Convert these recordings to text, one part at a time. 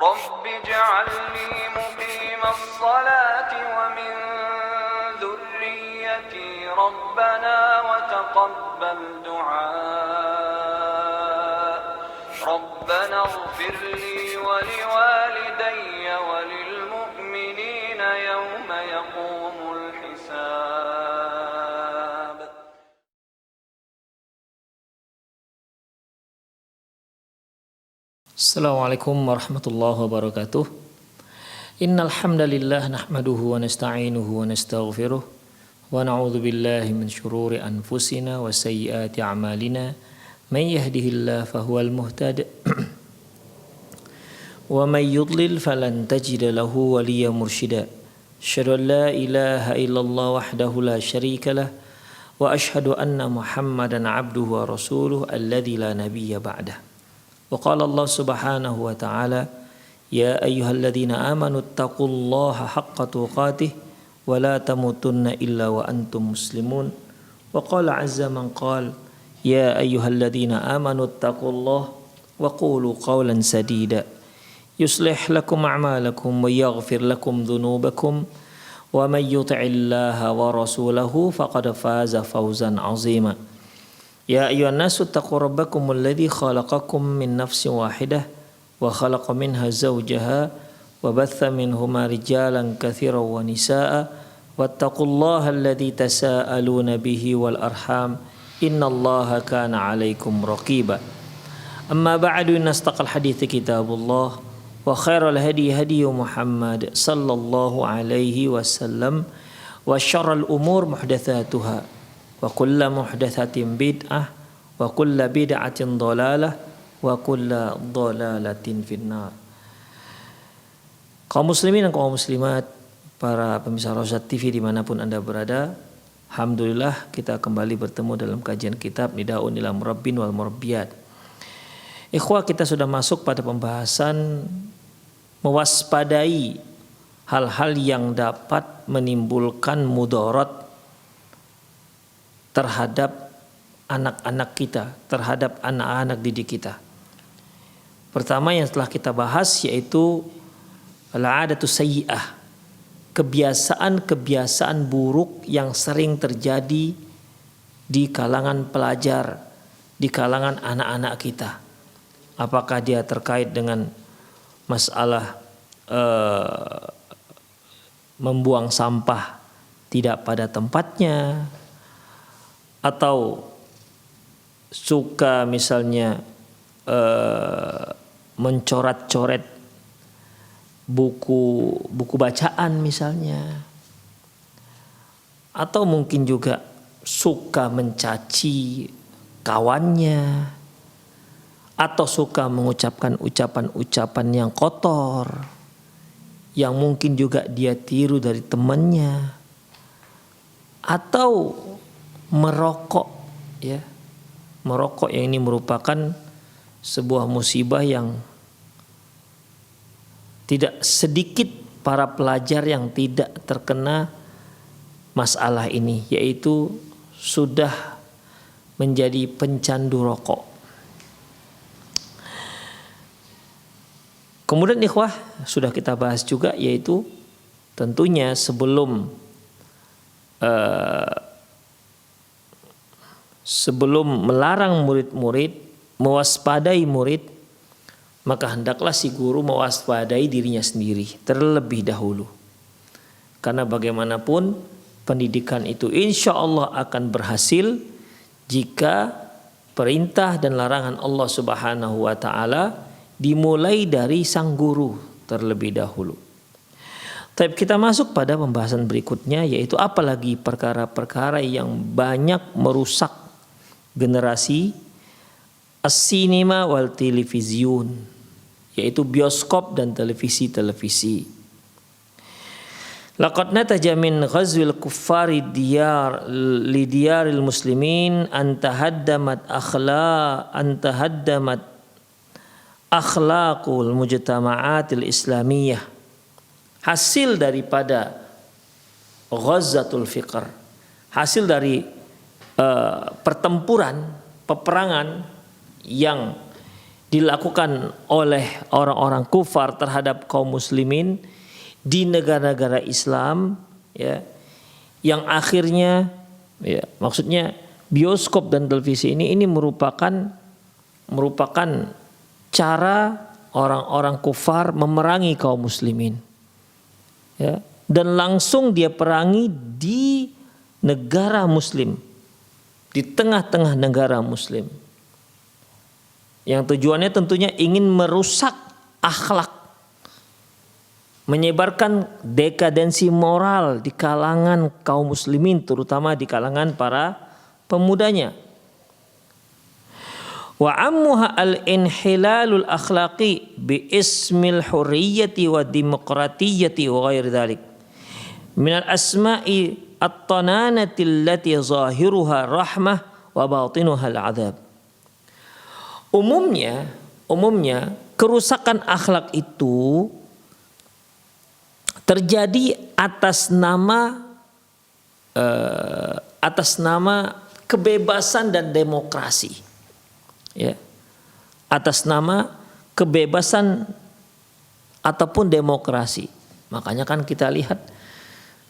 رب اجعلني مقيم الصلاة ومن ذريتي ربنا وتقبل دعاء ربنا اغفر لي ولوالدي وللمؤمنين يوم يقوم الحساب. Assalamualaikum warahmatullahi wabarakatuh. Innal hamdalillah nahmaduhu wa nasta'inuhu wa nastaghfiruh wa na'udzu billahi min shururi anfusina wa sayyiati a'malina. May yahdihillahu fahuwal muhtadi wa may yudlil falan tajida lahu waliyyan mursyida. Asyhadu an la ilaha illallah wahdahu la syarika lah wa asyhadu anna Muhammadan 'abduhu wa rasuluhu alladzi la nabiyya ba'dah. Wa qala Allah subhanahu wa ta'ala ya ayyuhalladzina amanu taqullaha haqqa tuqatih wa la tamutunna illa wa antum muslimun. Wa qala azza man qala ya ayyuhalladzina amanu taqullaha wa qulu qawlan sadida yuslih lakum a'malakum wa yaghfir lakum dhunubakum wa may yuti'illaha wa rasulahu faqad faza fawzan 'azima. Ya ayyuhan nasu taqu rabbakum alladzi khalaqakum min nafsin wahidah wa khalaqa minha zawjaha wa batha minhuma rijalan katsiran wa nisaa wattaqullaha alladzi tasaaluna bihi wal arham innallaha kana 'alaikum raqiba. Amma ba'du, nastaqal hadithi kitabullah wa khairal hadi hadi Muhammad sallallahu alaihi wasallam wa syarrul umur muhdatsatuha wa kullu muhdatsatin bid'ah wa kullu bid'atin dhalalah wa kullu dhalalatin finnar. Kaum muslimin dan kaum muslimat, para pemirsa Rosyad TV dimanapun Anda berada, alhamdulillah kita kembali bertemu dalam kajian kitab Nidaun ila Murabbin wal Murabbiyat. Ikhwah, kita sudah masuk pada pembahasan mewaspadai hal-hal yang dapat menimbulkan mudarat terhadap anak-anak kita, terhadap anak-anak didik kita. Pertama yang telah kita bahas yaitu al-'adatu sayyi'ah, kebiasaan-kebiasaan buruk yang sering terjadi di kalangan pelajar, di kalangan anak-anak kita. Apakah dia terkait dengan masalah membuang sampah tidak pada tempatnya, atau suka misalnya mencoret-coret buku bacaan misalnya, atau mungkin juga suka mencaci kawannya, atau suka mengucapkan ucapan-ucapan yang kotor yang mungkin juga dia tiru dari temannya, atau merokok, ya, merokok yang ini merupakan sebuah musibah yang tidak sedikit para pelajar yang tidak terkena masalah ini, yaitu sudah menjadi pencandu rokok. Kemudian ikhwah, sudah kita bahas juga, yaitu tentunya sebelum melarang murid-murid mewaspadai murid, maka hendaklah si guru mewaspadai dirinya sendiri terlebih dahulu. Karena bagaimanapun pendidikan itu insya Allah akan berhasil jika perintah dan larangan Allah Subhanahu wa ta'ala dimulai dari sang guru terlebih dahulu. Tapi kita masuk pada pembahasan berikutnya, yaitu apalagi perkara-perkara yang banyak merusak generasi as-sinema wal televiziun, yaitu bioskop dan televisi. Laqad nataja min ghazwil kuffari li diyaril muslimin an tahaddamat akhlaqul mujtama'atil islamiyah. Hasil daripada ghazzatul fikr, hasil dari pertempuran, peperangan yang dilakukan oleh orang-orang kufar terhadap kaum muslimin di negara-negara Islam, ya, yang akhirnya, ya, maksudnya bioskop dan televisi ini merupakan cara orang-orang kufar memerangi kaum muslimin, ya, dan langsung dia perangi di negara muslim, di tengah-tengah negara muslim, yang tujuannya tentunya ingin merusak akhlak, menyebarkan dekadensi moral di kalangan kaum muslimin, terutama di kalangan para pemudanya. Wa ammuha al-inhilalul akhlaqi bi ismil hurriyati wa demokratiyyati wa ghairi dhalik min al-asma'i at-tananati allati zahiruha rahmah wa batinuha al-'adab. Umumnya kerusakan akhlak itu terjadi atas nama kebebasan dan demokrasi, ya, atas nama kebebasan ataupun demokrasi. Makanya kan kita lihat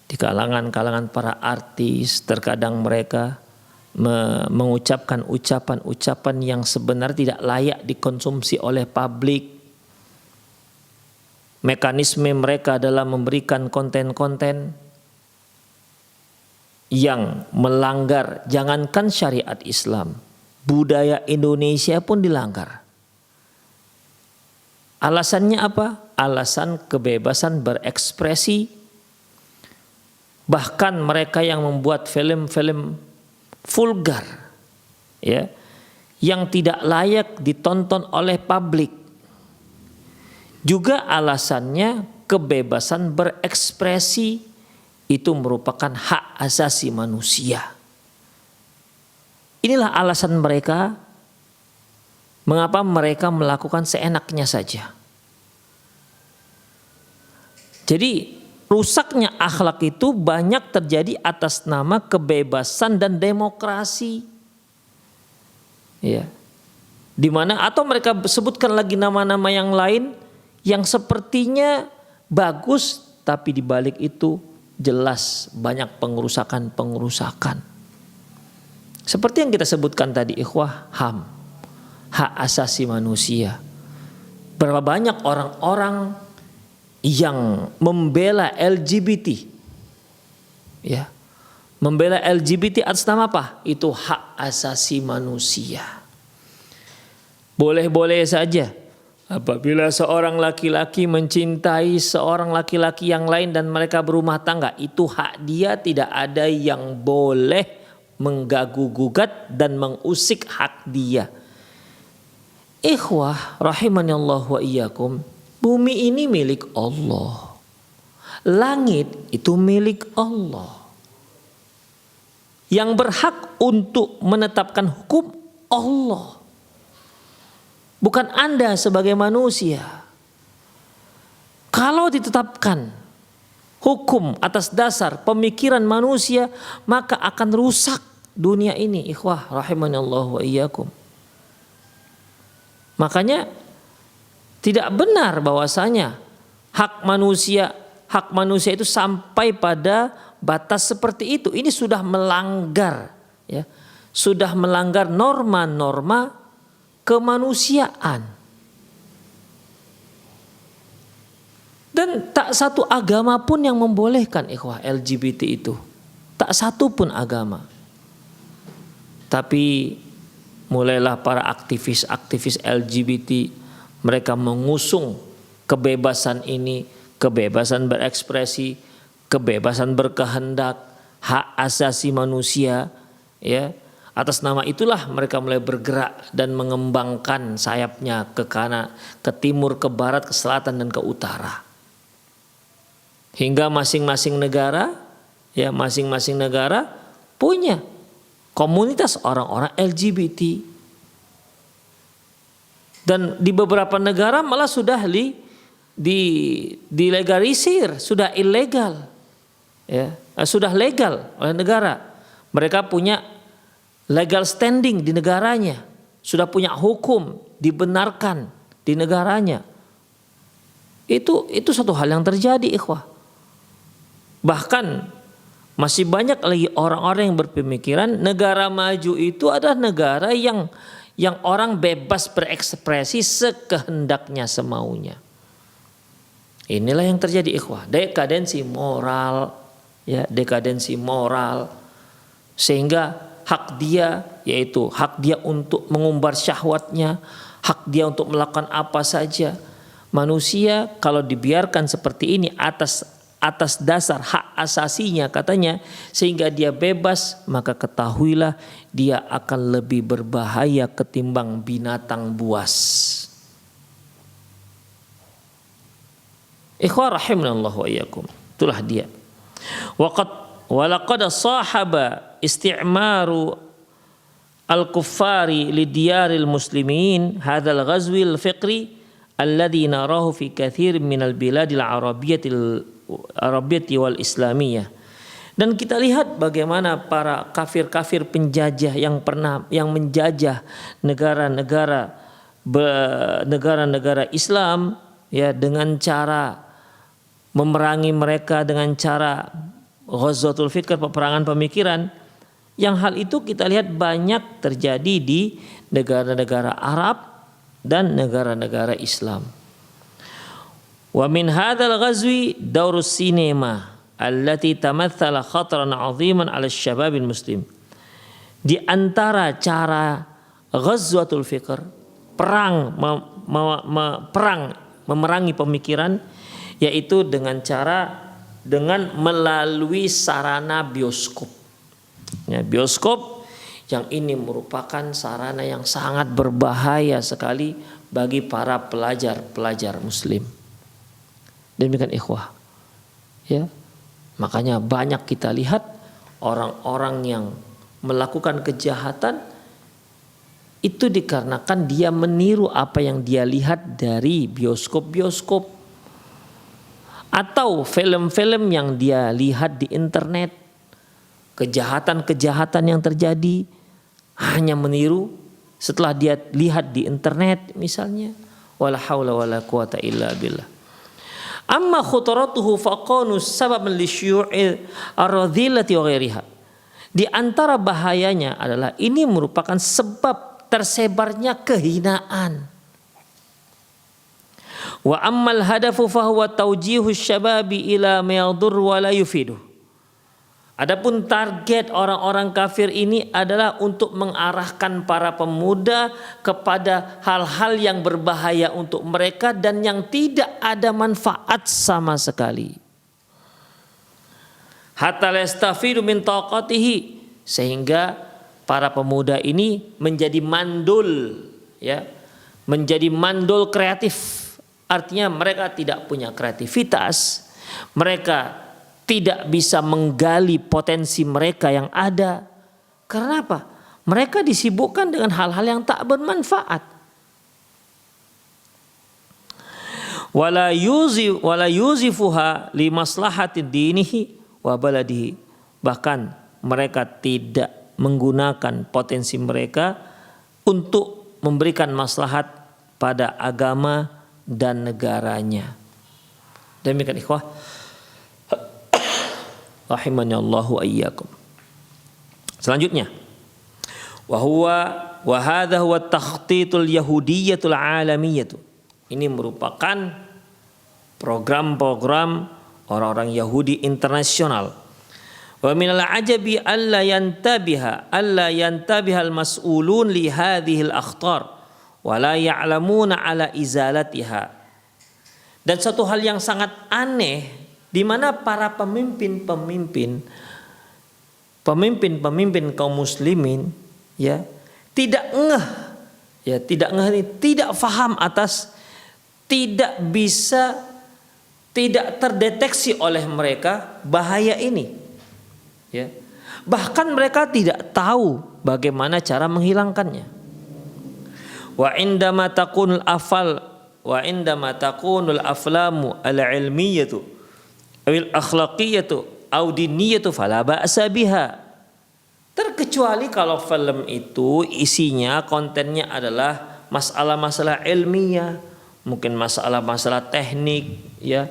di kalangan para artis, terkadang mereka mengucapkan ucapan-ucapan yang sebenarnya tidak layak dikonsumsi oleh publik. Mekanisme mereka dalam memberikan konten-konten yang melanggar, jangankan syariat Islam, budaya Indonesia pun dilanggar. Alasannya apa? Alasan kebebasan berekspresi. Bahkan mereka yang membuat film-film vulgar, ya, yang tidak layak ditonton oleh publik, juga alasannya kebebasan berekspresi itu merupakan hak asasi manusia. Inilah alasan mereka mengapa mereka melakukan seenaknya saja. Jadi rusaknya akhlak itu banyak terjadi atas nama kebebasan dan demokrasi, ya, di mana atau mereka sebutkan lagi nama-nama yang lain yang sepertinya bagus, tapi di balik itu jelas banyak pengerusakan. Seperti yang kita sebutkan tadi, ikhwah, HAM, hak asasi manusia. Berapa banyak orang-orang yang membela LGBT, ya, membela LGBT atas nama apa? Itu hak asasi manusia. Boleh-boleh saja apabila seorang laki-laki mencintai seorang laki-laki yang lain dan mereka berumah tangga, itu hak dia, tidak ada yang boleh menggaguh-gugat dan mengusik hak dia. Ikhwah rahimani Allah wa iyyakum, bumi ini milik Allah, langit itu milik Allah. Yang berhak untuk menetapkan hukum Allah, bukan Anda sebagai manusia. Kalau ditetapkan hukum atas dasar pemikiran manusia, maka akan rusak dunia ini. Ikhwah rahimani Allah wa iyyakum. Makanya tidak benar bahwasanya hak manusia itu sampai pada batas seperti itu. Ini sudah melanggar, ya, sudah melanggar norma-norma kemanusiaan. Dan tak satu agama pun yang membolehkan, ikhwah, LGBT itu. Tak satu pun agama. Tapi mulailah para aktivis LGBT, mereka mengusung kebebasan ini, kebebasan berekspresi, kebebasasan berkehendak, hak asasi manusia, ya. Atas nama itulah mereka mulai bergerak dan mengembangkan sayapnya ke kanan, ke timur, ke barat, ke selatan dan ke utara. Hingga masing-masing negara, ya, masing-masing negara punya komunitas orang-orang LGBT. Dan di beberapa negara malah sudah dilegalisir, sudah ilegal, ya, sudah legal oleh negara. Mereka punya legal standing di negaranya, sudah punya hukum dibenarkan di negaranya. Itu satu hal yang terjadi, ikhwah. Bahkan masih banyak lagi orang-orang yang berpemikiran negara maju itu adalah negara yang orang bebas berekspresi sekehendaknya semaunya. Inilah yang terjadi, ikhwah, dekadensi moral, ya, dekadensi moral, sehingga hak dia, yaitu hak dia untuk mengumbar syahwatnya, hak dia untuk melakukan apa saja. Manusia kalau dibiarkan seperti ini atas dasar hak asasinya katanya, sehingga dia bebas, maka ketahuilah dia akan lebih berbahaya ketimbang binatang buas. Ikhwah rahimanallahu wa iyyakum. Itulah dia. Walaqad sahaba isti'maru al-kuffari li diyaril muslimin hadzal ghazwi al-fiqri alladhi narahu fi katsir minal biladil arabiyyati wal islamiyah. Dan kita lihat bagaimana para kafir-kafir penjajah yang menjajah negara-negara Islam, ya, dengan cara memerangi mereka dengan cara ghazwatul fikr, peperangan pemikiran, yang hal itu kita lihat banyak terjadi di negara-negara Arab dan negara-negara Islam. Wa min hadzal ghazwi daurus sinema allati tamathala khataran 'aziman 'ala asy-syababil muslim. Di antara cara ghazwatul fikr, perang memerangi pemikiran, yaitu dengan melalui sarana bioskop. Ya, bioskop yang ini merupakan sarana yang sangat berbahaya sekali bagi para pelajar muslim. Demikian, ikhwah. Ya. Makanya banyak kita lihat orang-orang yang melakukan kejahatan itu dikarenakan dia meniru apa yang dia lihat dari bioskop-bioskop atau film-film yang dia lihat di internet. Kejahatan-kejahatan yang terjadi hanya meniru setelah dia lihat di internet misalnya. Wala haula wala quwata illa billah. Amma khutaratuhu faqanu sababan lisyu'il ar-radhilati wa ghairiha. Di antara bahayanya adalah ini merupakan sebab tersebarnya kehinaan. Wa ammal hadafu fahuwa tawjihu syababi ila ma yadur wa la yufidu. Adapun target orang-orang kafir ini adalah untuk mengarahkan para pemuda kepada hal-hal yang berbahaya untuk mereka dan yang tidak ada manfaat sama sekali. Hatta lastafidu min taqatihi, sehingga para pemuda ini menjadi mandul, ya, menjadi mandul kreatif. Artinya mereka tidak punya kreativitas, mereka tidak bisa menggali potensi mereka yang ada. Karena apa? Mereka disibukkan dengan hal-hal yang tak bermanfaat. Wala yuzifuha li maslahati dinihi wa baladihi. Bahkan mereka tidak menggunakan potensi mereka untuk memberikan maslahat pada agama dan negaranya. Demikian, ikhwah rahimani Allahu ayyakum. Selanjutnya, wa hadha huwa takhtitul yahudiyyatul alamiyyah. Ini merupakan program-program orang-orang Yahudi internasional. Wa minal ajabi alla yantabiha al-mas'ulun li hadhihi al-akhtar wa la ya'lamuna ala izalatiha. Dan satu hal yang sangat aneh, di mana para pemimpin kaum muslimin, ya, tidak faham atas, tidak terdeteksi oleh mereka bahaya ini, ya. Bahkan mereka tidak tahu bagaimana cara menghilangkannya. Wa indama takunul aflamu al-ilmiyatu awil akhlaqiyatu aw diniyatu fala ba'sa biha. Terkecuali kalau film itu isinya kontennya adalah masalah-masalah ilmiah, mungkin masalah-masalah teknik ya,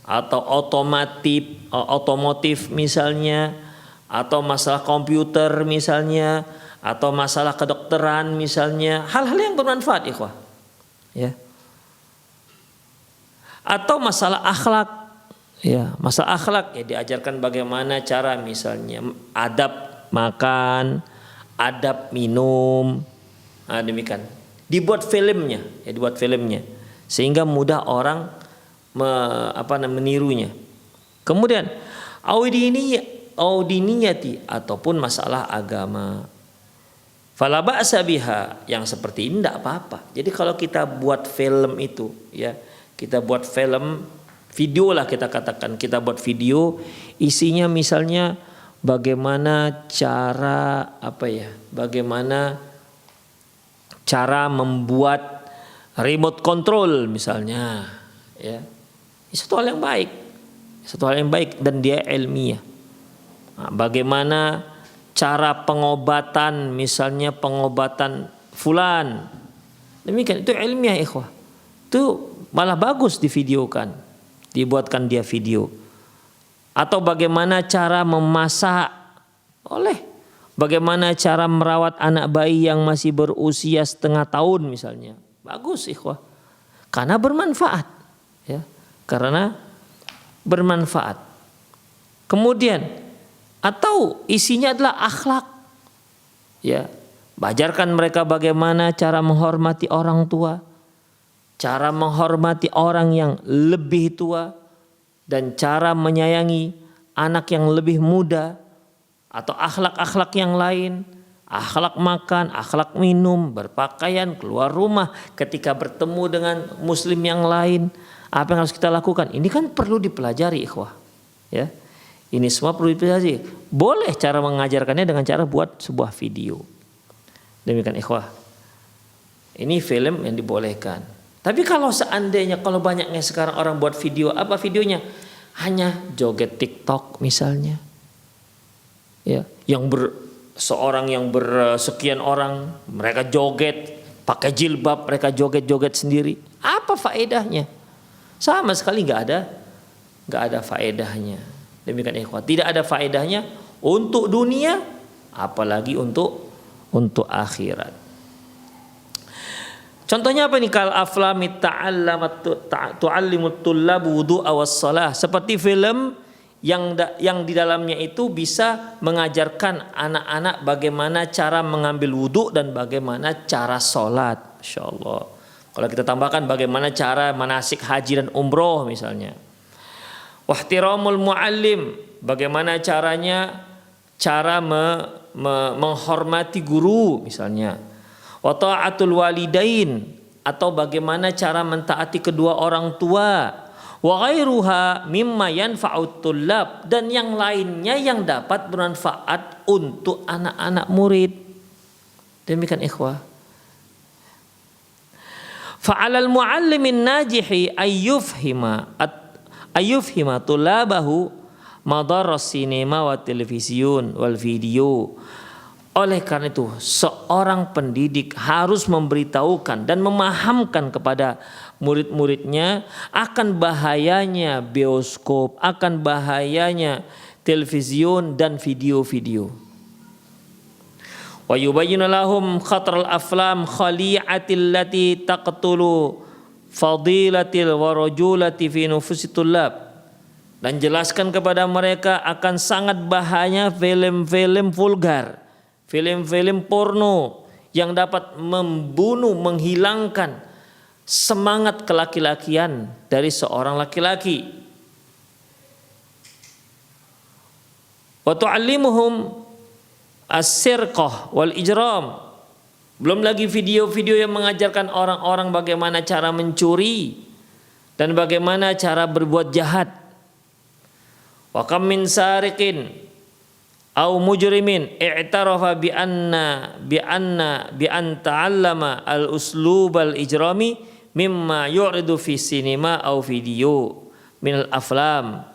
atau otomotif misalnya, atau masalah komputer misalnya, atau masalah kedokteran misalnya, hal-hal yang bermanfaat ikhwah ya. Atau masalah akhlak ya, masalah akhlak ya, diajarkan bagaimana cara misalnya adab makan, adab minum. Nah, demikian. Dibuat filmnya ya, dibuat filmnya sehingga mudah orang menirunya. Kemudian audiniyati ataupun masalah agama. Fala ba'sa biha, yang seperti ini tidak apa-apa. Jadi kalau kita buat film itu ya, kita buat film video lah, kita katakan kita buat video isinya misalnya bagaimana cara bagaimana cara membuat remote control misalnya ya. Satu hal yang baik dan dia ilmiah. Nah, bagaimana cara pengobatan misalnya pengobatan fulan, demikian, itu ilmiah ikhwah. Itu malah bagus divideokan, dibuatkan dia video. Atau bagaimana cara memasak, bagaimana cara merawat anak bayi yang masih berusia setengah tahun misalnya, bagus ikhwah, karena bermanfaat ya, karena bermanfaat. Kemudian atau isinya adalah akhlak ya, ajarkan mereka bagaimana cara menghormati orang tua, cara menghormati orang yang lebih tua, dan cara menyayangi anak yang lebih muda, atau akhlak-akhlak yang lain, akhlak makan, akhlak minum, berpakaian, keluar rumah, ketika bertemu dengan muslim yang lain, apa yang harus kita lakukan? Ini kan perlu dipelajari ikhwah ya. Ini semua perlu dipelajari. Boleh cara mengajarkannya dengan cara buat sebuah video. Demikian ikhwah. Ini film yang dibolehkan. Tapi kalau seandainya, kalau banyaknya sekarang orang buat video, apa videonya? Hanya joget TikTok misalnya. Ya, seorang yang bersekian orang, mereka joget pakai jilbab, mereka joget-joget sendiri. Apa faedahnya? Sama sekali nggak ada faedahnya. Demikian ikhwah, tidak ada faedahnya untuk dunia, apalagi untuk akhirat. Contohnya apa nih? Kal aflami tu'allimut tullab wudu'a was-shalah, seperti film yang di dalamnya itu bisa mengajarkan anak-anak bagaimana cara mengambil wudu dan bagaimana cara sholat. Insyaallah. Kalau kita tambahkan bagaimana cara manasik haji dan umroh misalnya. Wahtiramul muallim, bagaimana cara menghormati guru misalnya. Wa ta'atul walidain, atau bagaimana cara mentaati kedua orang tua. Wa ghairuha mimma yanfa'ut tullab, dan yang lainnya yang dapat bermanfaat untuk anak-anak murid. Demikian ikhwah. Fa'alal muallimin najihi ayyufhima tulabahu madaras sinema wa televisiun wal video. Oleh karena itu, seorang pendidik harus memberitahukan dan memahamkan kepada murid-muridnya akan bahayanya bioskop, akan bahayanya televisiun dan video-video. Wa yubayyinu lahum khatral aflam khali'atil lati taqtulu fadilatil warajulati fi nufusit tullab, dan jelaskan kepada mereka akan sangat bahaya film-film vulgar, film-film porno yang dapat membunuh, menghilangkan semangat kelaki-lakian dari seorang laki-laki. Wa tu'allimuhum as-sirqah wal ijram. Belum lagi video-video yang mengajarkan orang-orang bagaimana cara mencuri dan bagaimana cara berbuat jahat. Wa kam min sariqin aw mujrimin i'tarafa bi an ta'allama al-uslub al-ijrami mimma yu'ridu fi sinema aw video min al-aflam.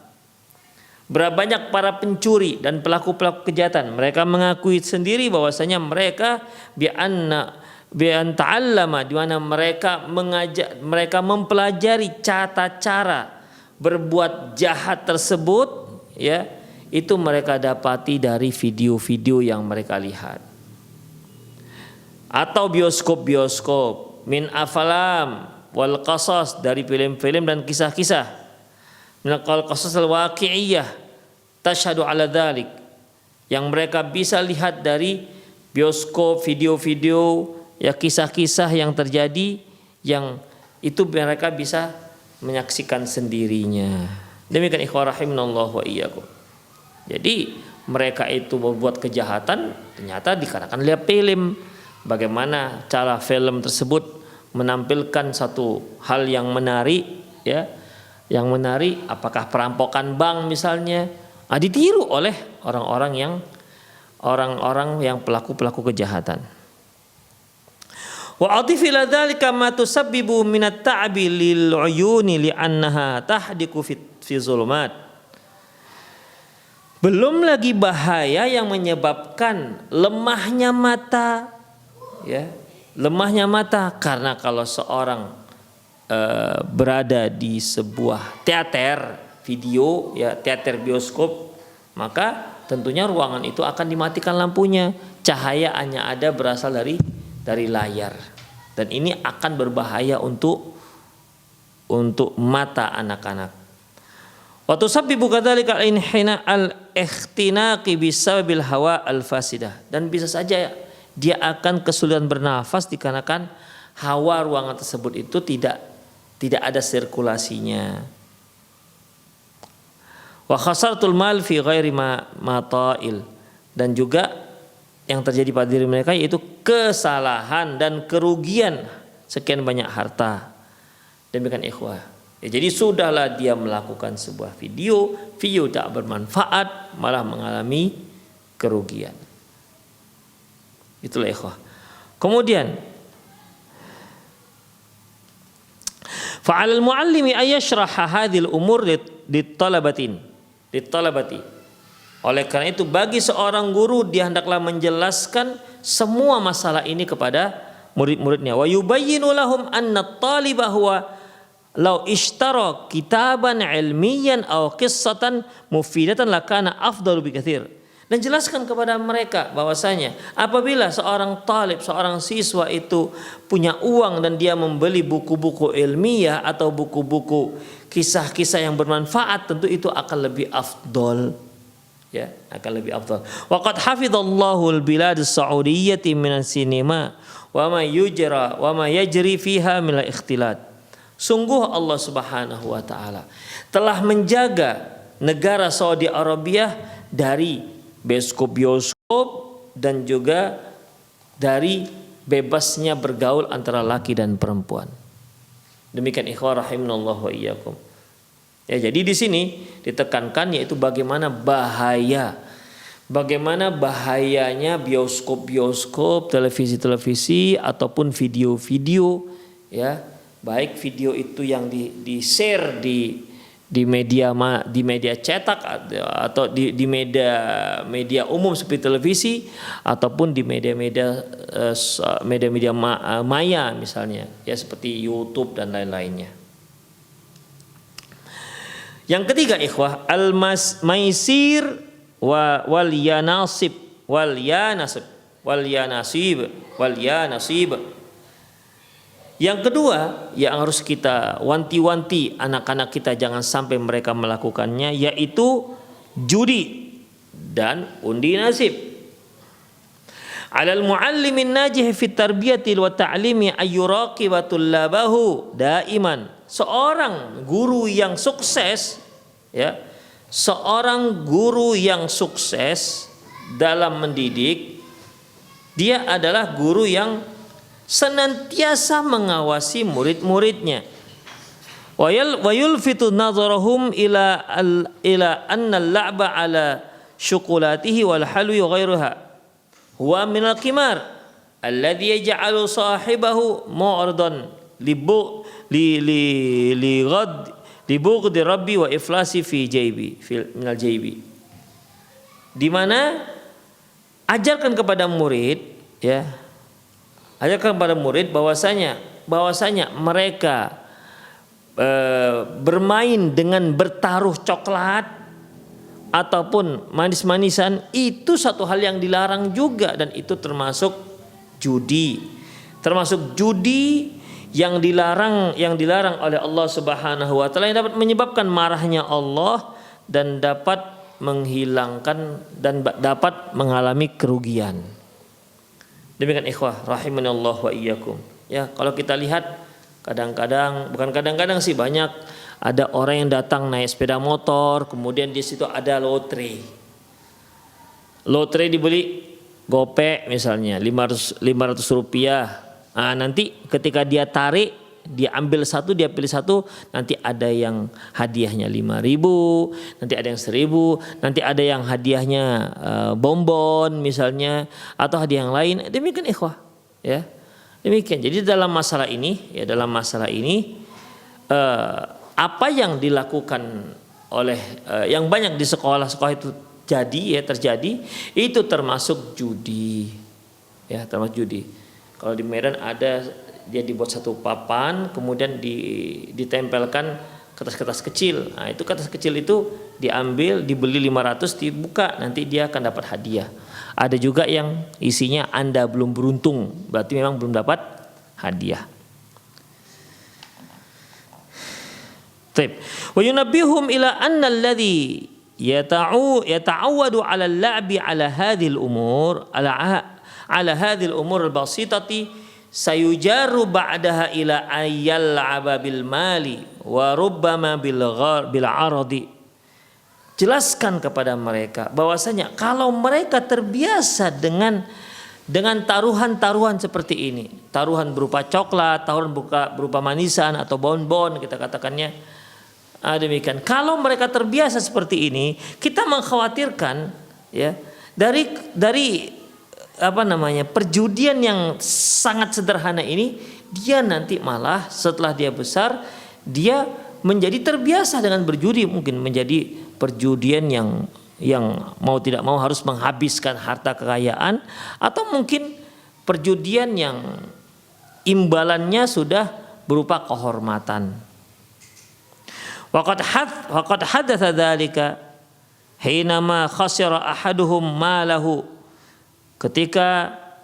Berapa banyak para pencuri dan pelaku-pelaku kejahatan, mereka mengakui sendiri bahwasanya mereka bi an ta'allama, di mana mereka mempelajari tata cara berbuat jahat tersebut, ya, itu mereka dapati dari video-video yang mereka lihat. Atau bioskop-bioskop, min afalam wal qasas, dari film-film dan kisah-kisah, min qasas al waqi'iyah tashhadu ala dzalik, yang mereka bisa lihat dari bioskop, video-video, ya, kisah-kisah yang terjadi, yang itu mereka bisa menyaksikan sendirinya. Demikian ikhwah rahimanallahu wa iyyakum. Jadi mereka itu membuat kejahatan ternyata dikarenakan lihat film. Bagaimana cara film tersebut menampilkan satu hal yang menarik, ya, yang menarik, apakah perampokan bank misalnya, ditiru oleh orang-orang yang pelaku-pelaku kejahatan. Wa adif ila dzalika ma tusabbibu min at-ta'bi lil 'uyuni li'annaha tahdiku fi zulumat. Belum lagi bahaya yang menyebabkan lemahnya mata, ya, lemahnya mata, karena kalau seorang berada di sebuah teater video, ya, teater bioskop, maka tentunya ruangan itu akan dimatikan lampunya, cahaya hanya ada berasal dari layar, dan ini akan berbahaya untuk mata anak-anak. Wa tusabbibu kadzalika al-inhina al-ikhtinaqi bisababil hawa al-fasidah, dan bisa saja dia akan kesulitan bernafas dikarenakan hawa ruangan tersebut itu tidak ada sirkulasinya. Wa khasartul mal fi ghairi mata'il, dan juga yang terjadi pada diri mereka yaitu kesalahan dan kerugian sekian banyak harta. Demikian ikhwah. Ya, jadi sudahlah dia melakukan sebuah video tak bermanfaat, malah mengalami kerugian. Itulah ikhwah. Kemudian fa'alal muallimi ayyashraha hadhil umur litalabati. Oleh karena itu bagi seorang guru dia hendaklah menjelaskan semua masalah ini kepada murid-muridnya. Wa yubayyinu lahum anna at-taliba huwa law ishtara kitaban ilmiyan aw qissatan mufidatan lakana afdalu bikatsir. Dan jelaskan kepada mereka bahwasanya apabila seorang talib, seorang siswa itu punya uang dan dia membeli buku-buku ilmiah atau buku-buku kisah-kisah yang bermanfaat, tentu itu akan lebih afdol, ya, akan lebih afdol. Wa qad hafizallahu al-bilad as-saudiyyah min as-sinema wa ma yajri fiha min al-ikhtilat. Sungguh Allah Subhanahu wa taala telah menjaga negara Saudi Arabia dari bioskop dan juga dari bebasnya bergaul antara laki dan perempuan. Demikian ikhwah rahimanallahu wa iyyakum. Ya, jadi di sini ditekankan yaitu bagaimana bahayanya bioskop-bioskop, televisi-televisi ataupun video-video, ya, baik video itu yang di-share di media cetak atau di media umum seperti televisi ataupun di media maya misalnya, ya, seperti YouTube dan lain-lainnya. Yang ketiga ikhwah, al-maisir wal yanasib. Yang kedua yang harus kita wanti-wanti anak-anak kita jangan sampai mereka melakukannya, yaitu judi dan undi nasib. Alal muallimin najih fit tarbiyati wa ta'limi ayyuraqiba tullabahu daiman. Seorang guru yang sukses, ya, seorang guru yang sukses dalam mendidik, dia adalah guru yang senantiasa mengawasi murid-muridnya. Wa yulfitu nazarahum ila anna al-la'ba ala syukulatihi wal halwi wa ghairuha huwa min al-qimar alladhi yaj'alu sahibahu mu'ridan li bughdi rabbi wa iflasi fi jaybi min al-jaybi. Di mana ajarkan kepada murid, ya, ajarkan kepada murid bahwasanya mereka bermain dengan bertaruh coklat ataupun manis-manisan itu satu hal yang dilarang juga, dan itu termasuk judi. Termasuk judi yang dilarang oleh Allah Subhanahu wa taala, yang dapat menyebabkan marahnya Allah dan dapat menghilangkan dan dapat mengalami kerugian. Demikian ikhwah rahimanallah wa iyyakum. Ya, kalau kita lihat bukan kadang-kadang sih, banyak ada orang yang datang naik sepeda motor, kemudian di situ ada lotre. Lotre dibeli gopek misalnya 500 rupiah. Nah, nanti ketika dia tarik, dia ambil satu, dia pilih satu, nanti ada yang hadiahnya 5.000, nanti ada yang 1.000, nanti ada yang hadiahnya bonbon misalnya, atau hadiah yang lain. Demikian ikhwah, ya. Demikian. Jadi dalam masalah ini apa yang dilakukan oleh yang banyak di sekolah-sekolah itu terjadi itu termasuk judi. Ya, termasuk judi. Kalau di Medan ada, dia dibuat satu papan, kemudian ditempelkan kertas-kertas kecil. Nah, itu kertas kecil itu diambil, dibeli 500, dibuka, nanti dia akan dapat hadiah. Ada juga yang isinya Anda belum beruntung, berarti memang belum dapat hadiah. Baik. Wa yunabbihum ila anna alladhi yata'awwadu 'ala al-la'bi 'ala hadhihi al-umur 'ala hadhihi al-umur al-basitati sayujaru ba'daha ila ayyal'aba bil mali wa rubbama bil 'aradi. Jelaskan kepada mereka bahwasanya kalau mereka terbiasa dengan taruhan-taruhan seperti ini, taruhan berupa coklat, taruhan berupa manisan atau bonbon kita katakannya, demikian. Kalau mereka terbiasa seperti ini, kita mengkhawatirkan ya dari perjudian yang sangat sederhana ini, dia nanti malah setelah dia besar dia menjadi terbiasa dengan berjudi, mungkin menjadi perjudian yang mau tidak mau harus menghabiskan harta kekayaan, atau mungkin perjudian yang imbalannya sudah berupa kehormatan. Waqad hadatsa dzalika hinama khasira ahaduhum malahu.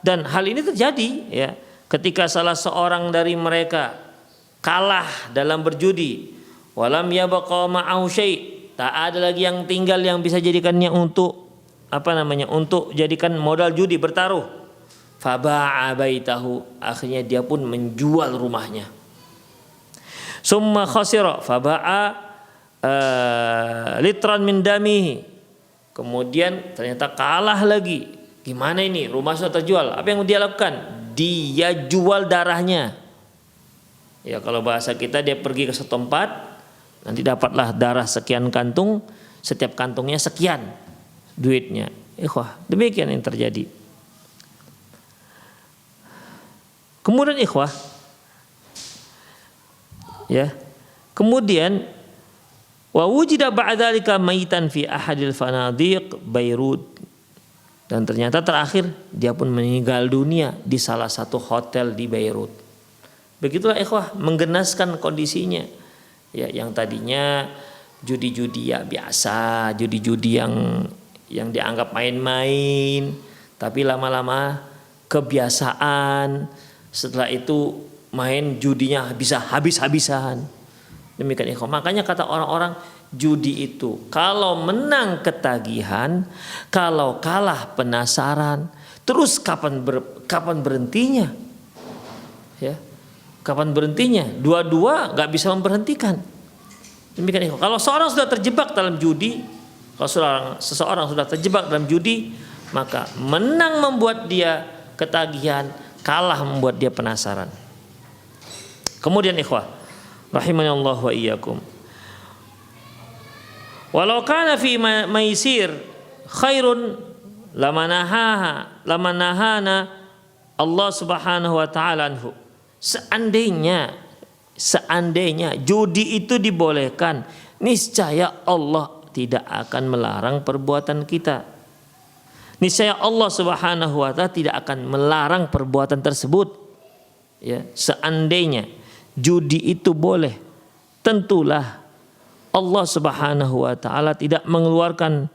Dan hal ini terjadi ya ketika salah seorang dari mereka kalah dalam berjudi, walam yabqa ma'ahu syai', tak ada lagi yang tinggal yang bisa jadikannya untuk untuk jadikan modal judi bertaruh. Faba'a baitahu, akhirnya dia pun menjual rumahnya. Summa khasira faba'a litran min damihi, kemudian ternyata kalah lagi. Gimana ini, rumah sudah terjual, apa yang dia lakukan? Dia jual darahnya. Ya, kalau bahasa kita, dia pergi ke suatu tempat, nanti dapatlah darah sekian kantung, setiap kantungnya sekian duitnya. Ikhwah, demikian yang terjadi. Kemudian ikhwah, ya, kemudian wa wujida ba'dzalika maitan fi ahadil fanadiq Beirut, dan ternyata terakhir dia pun meninggal dunia di salah satu hotel di Beirut. Begitulah ikhwah, menggenaskan kondisinya. Ya, yang tadinya judi-judi ya biasa, judi-judi yang dianggap main-main, tapi lama-lama kebiasaan. Setelah itu main judinya bisa habis-habisan. Demikian ikhwah. Makanya kata orang-orang, judi itu kalau menang ketagihan, kalau kalah penasaran. Terus kapan berhentinya? Ya. Kapan berhentinya? Dua-dua gak bisa memberhentikan. Demikian ikhwah. Kalau seorang sudah terjebak dalam judi, kalau seseorang sudah terjebak dalam judi, maka menang membuat dia ketagihan, kalah membuat dia penasaran. Kemudian ikhwah, rahimanallah wa iyyakum, walau kana fi maisir khairun lamanahana Allah Subhanahu wa taala anhu. Seandainya judi itu dibolehkan, niscaya Allah tidak akan melarang perbuatan kita. Niscaya Allah Subhanahu wa taala tidak akan melarang perbuatan tersebut. ya, seandainya judi itu boleh, tentulah Allah Subhanahu wa taala tidak mengeluarkan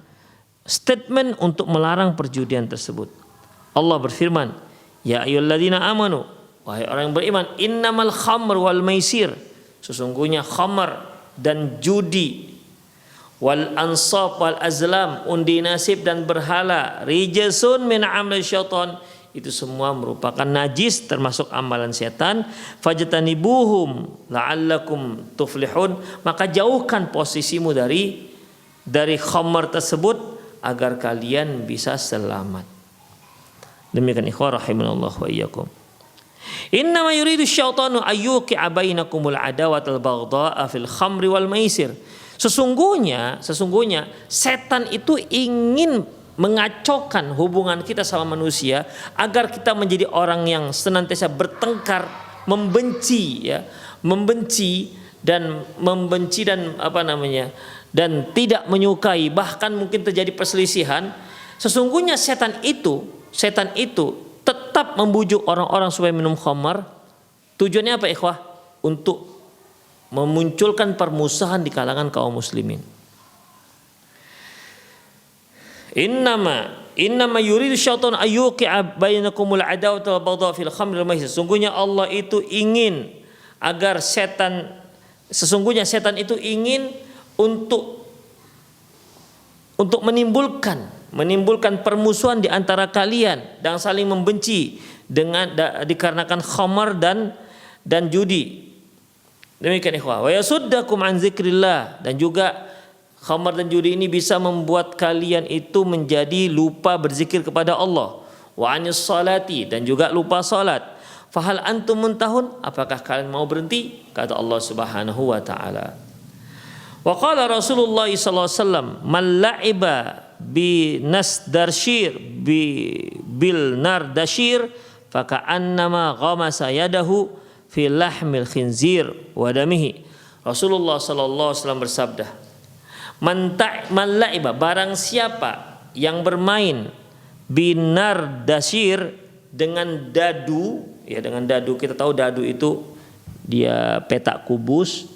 statement untuk melarang perjudian tersebut. Allah berfirman, ya ayyuhalladzina amanu, wahai orang yang beriman, innamal khamr wal maisir, sesungguhnya khamr dan judi, wal ansab wal azlam, undi nasib dan berhala, rijsun min amali syaitan, itu semua merupakan najis termasuk amalan setan. Fajtanibuhum la'allakum tuflihun, maka jauhkan posisimu dari khamr tersebut agar kalian bisa selamat. Demikian ikhwah rahimanallahu wa iyyakum. Innama yuridu syaitanu ayyuqi'a bainakumul adawatal baghdha'a fil khamri wal maisir. Sesungguhnya setan itu ingin mengacaukan hubungan kita sama manusia agar kita menjadi orang yang senantiasa bertengkar, membenci dan dan tidak menyukai, bahkan mungkin terjadi perselisihan. Sesungguhnya setan itu tetap membujuk orang-orang supaya minum khamar. Tujuannya apa ikhwah? Untuk memunculkan permusuhan di kalangan kaum muslimin. Innama yuridu syaitanu ayyuqi'a bainakumul adawata wal baghdha fil khamri wal maisir. Sesungguhnya setan itu ingin untuk menimbulkan permusuhan di antara kalian dan saling membenci dikarenakan khamar dan judi. Demikian ikhwah. Wa yasuddakum an dzikrillah, dan juga khamar dan judi ini bisa membuat kalian itu menjadi lupa berzikir kepada Allah. Wa anis salati, dan juga lupa salat. Fahal antum muntahun, apakah kalian mau berhenti? Kata Allah Subhanahu wa taala. Wa qala Rasulullah sallallahu alaihi wasallam, "Man la'iba bi nasdarshir bil nardashir faka'annama ghamasa yadahu fi lahmil khinzir wa damihi." Rasulullah sallallahu alaihi wasallam bersabda, Man la'iba, barang siapa yang bermain binar dasir, dengan dadu, ya, dengan dadu, kita tahu dadu itu dia petak kubus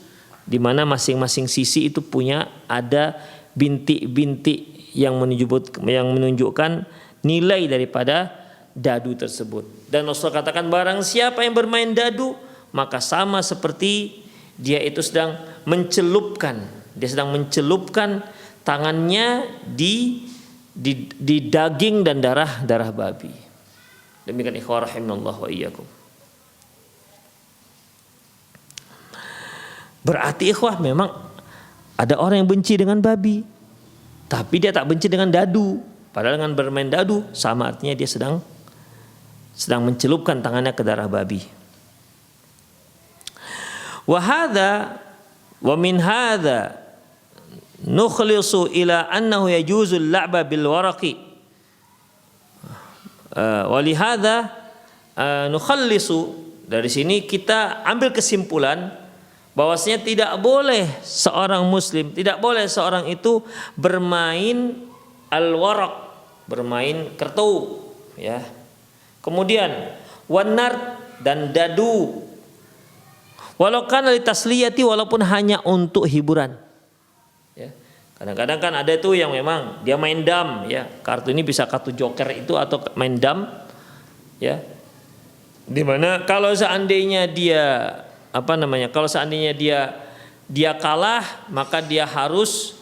di mana masing-masing sisi itu punya ada bintik-bintik yang menunjukkan nilai daripada dadu tersebut. Dan Rasulullah katakan, barang siapa yang bermain dadu, maka sama seperti dia itu sedang mencelupkan tangannya di daging dan darah babi. Demikian ikhwah rahimanallahu wa iyyakum. Berarti ikhwah, memang ada orang yang benci dengan babi, tapi dia tak benci dengan dadu. Padahal dengan bermain dadu sama artinya dia sedang mencelupkan tangannya ke darah babi. Wa min hadza nukhlisu ila annahu yajuzul la'ba bil waraqi. Walihada nukhallisu, dari sini kita ambil kesimpulan bahwasanya tidak boleh seorang muslim, tidak boleh seorang itu bermain al-waraq, bermain kertu, ya. Kemudian wanar dan dadu, walau kana litasliyati, walaupun hanya untuk hiburan. Ya. Kadang-kadang kan ada itu yang memang dia main dam, ya. Kartu ini bisa kartu joker itu atau main dam, ya. Dimana kalau seandainya dia dia kalah, maka dia harus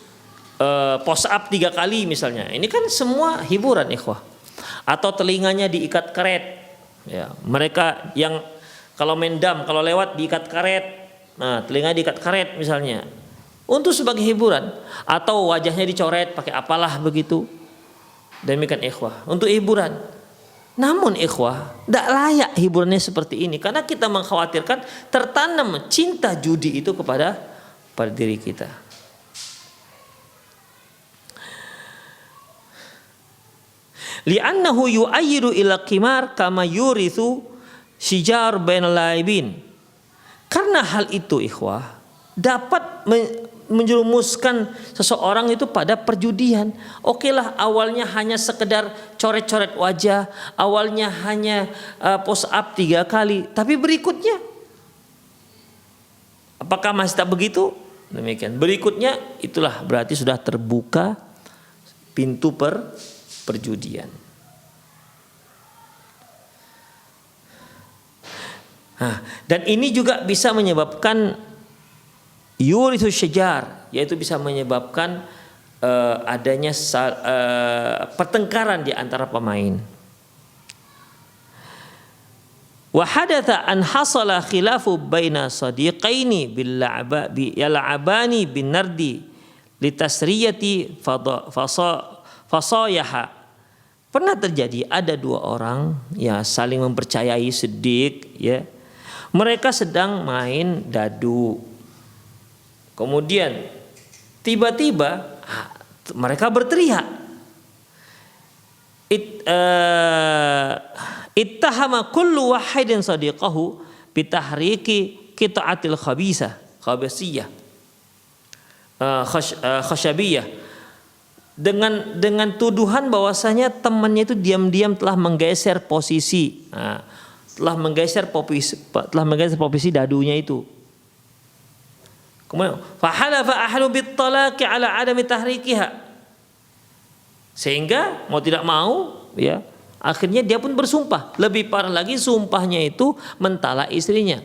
push up 3 kali misalnya. Ini kan semua hiburan ikhwah. Atau telinganya diikat karet, ya. Mereka yang kalau main dam, kalau lewat diikat karet, nah telinga diikat karet misalnya, untuk sebagai hiburan, atau wajahnya dicoret pakai apalah begitu. Demikian ikhwah, untuk hiburan. Namun ikhwah, tidak layak hiburannya seperti ini, karena kita mengkhawatirkan tertanam cinta judi itu pada diri kita. Li'annahu yu'ayyidu ila qimar kama yurithu shijar bainal laibin. Karena hal itu ikhwah dapat menjerumuskan seseorang itu pada perjudian. Oke lah, awalnya hanya sekedar coret-coret wajah, awalnya hanya push up 3 kali, tapi berikutnya apakah masih tak begitu? Demikian. Berikutnya itulah berarti sudah terbuka pintu perjudian. Dan ini juga bisa menyebabkan yurithu syajar, yaitu bisa menyebabkan adanya pertengkaran di antara pemain. Wa hadatha an hasala khilafu baina sadiqaini bil yal'abani bin nardi litasriyati fasayaha. Pernah terjadi ada 2 orang ya saling mempercayai Siddiq ya. Mereka sedang main dadu. Kemudian tiba-tiba mereka berteriak. Ittahama kullu wahidin sadiqahu bitahriki qita'atil khabisiyah khashabiyah, dengan tuduhan bahwasanya temannya itu diam-diam telah menggeser posisi telah menggeser posisi dadunya itu. Kemudian fahalafa ahlu bittalaqi ala adami tahrikiha, sehingga mau tidak mau ya akhirnya dia pun bersumpah. Lebih parah lagi, sumpahnya itu mentalak istrinya.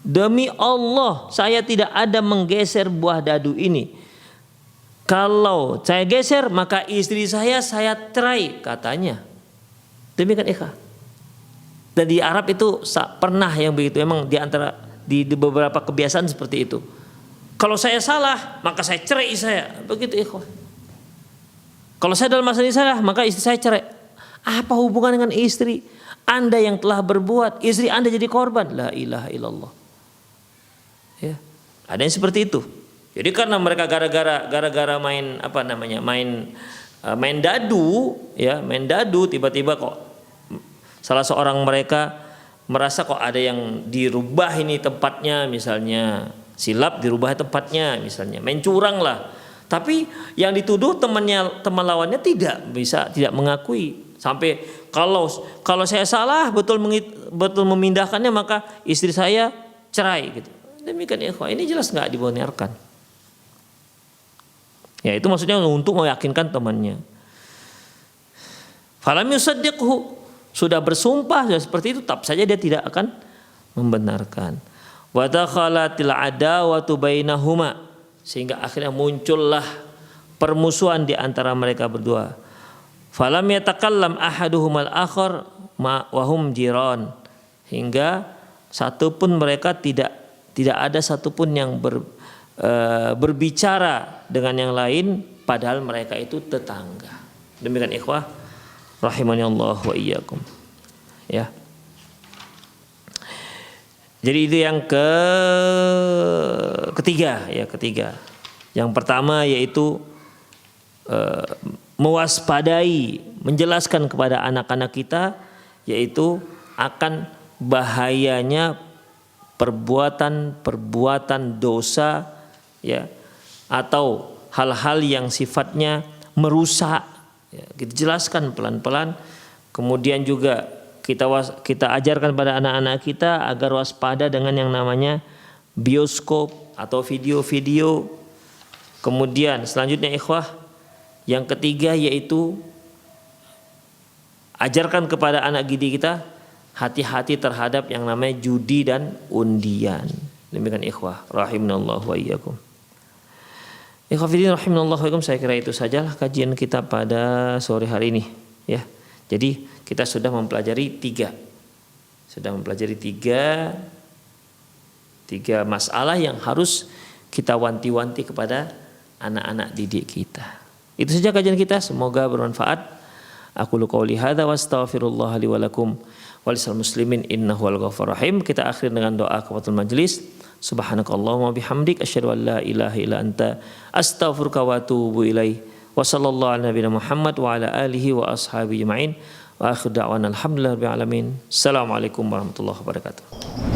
Demi Allah, saya tidak ada menggeser buah dadu ini. Kalau saya geser maka istri saya cerai, katanya. Demikian ikhwah. Dan di Arab itu pernah yang begitu. Memang di beberapa kebiasaan seperti itu. Kalau saya salah maka saya cerai saya. Begitu ikhwah. Kalau saya dalam masalah ini salah maka istri saya cerai. Apa hubungan dengan istri? Anda yang telah berbuat, istri Anda jadi korban. La ilaha illallah. Ya, ada yang seperti itu. Jadi karena mereka gara-gara main main dadu, ya, main dadu, tiba-tiba kok salah seorang mereka merasa kok ada yang dirubah ini tempatnya, misalnya silap dirubah tempatnya, misalnya main curang lah. Tapi yang dituduh teman lawannya tidak mengakui. Sampai kalau saya salah betul memindahkannya maka istri saya cerai gitu. Demikian ikhwah, ini jelas nggak dibenarkan. Ya itu maksudnya untuk meyakinkan temannya. Falam yusaddiqhu, sudah bersumpah sudah seperti itu, tetap saja dia tidak akan membenarkan. Wa dakhalatil adawatu bainahuma, sehingga akhirnya muncullah permusuhan di antara mereka berdua. Falam yatakallam ahaduhumal akhar wa hum jiran, hingga satu pun mereka tidak ada satupun yang berbicara dengan yang lain padahal mereka itu tetangga. Demikian ikhwah rahimani Allah wa iyyakum. Ya. Jadi itu yang ketiga. Yang pertama yaitu mewaspadai, menjelaskan kepada anak-anak kita yaitu akan bahayanya perbuatan dosa, ya, atau hal-hal yang sifatnya merusak, ya, kita jelaskan pelan-pelan. Kemudian juga kita ajarkan pada anak-anak kita agar waspada dengan yang namanya bioskop atau video-video. Kemudian selanjutnya ikhwah, yang ketiga yaitu ajarkan kepada anak didik kita hati-hati terhadap yang namanya judi dan undian. Demikian ikhwah rahimanallahu wa iyyakum. Ikhwah fillah rahimanallahu wa iyyakum, saya kira itu sajalah kajian kita pada sore hari ini, ya. Jadi kita sudah mempelajari tiga masalah yang harus kita wanti-wanti kepada anak-anak didik kita. Itu saja kajian kita, semoga bermanfaat. Aku qouli hadza wa astaghfirullah li wa lakum walisal muslimin innahu wal ghafurur rahim. Kita akhir dengan doa kafatul majlis. Subhanakallahumma bihamdik asyhadu an la ilaha illa anta astaghfiruka wa atubu ilaik. Wa sallallahu ala nabiyina Muhammad wa ala alihi wa ashabihi ajmain. Wa akhiru da'wana alhamdulillahi rabbil alamin. Assalamualaikum warahmatullahi wabarakatuh.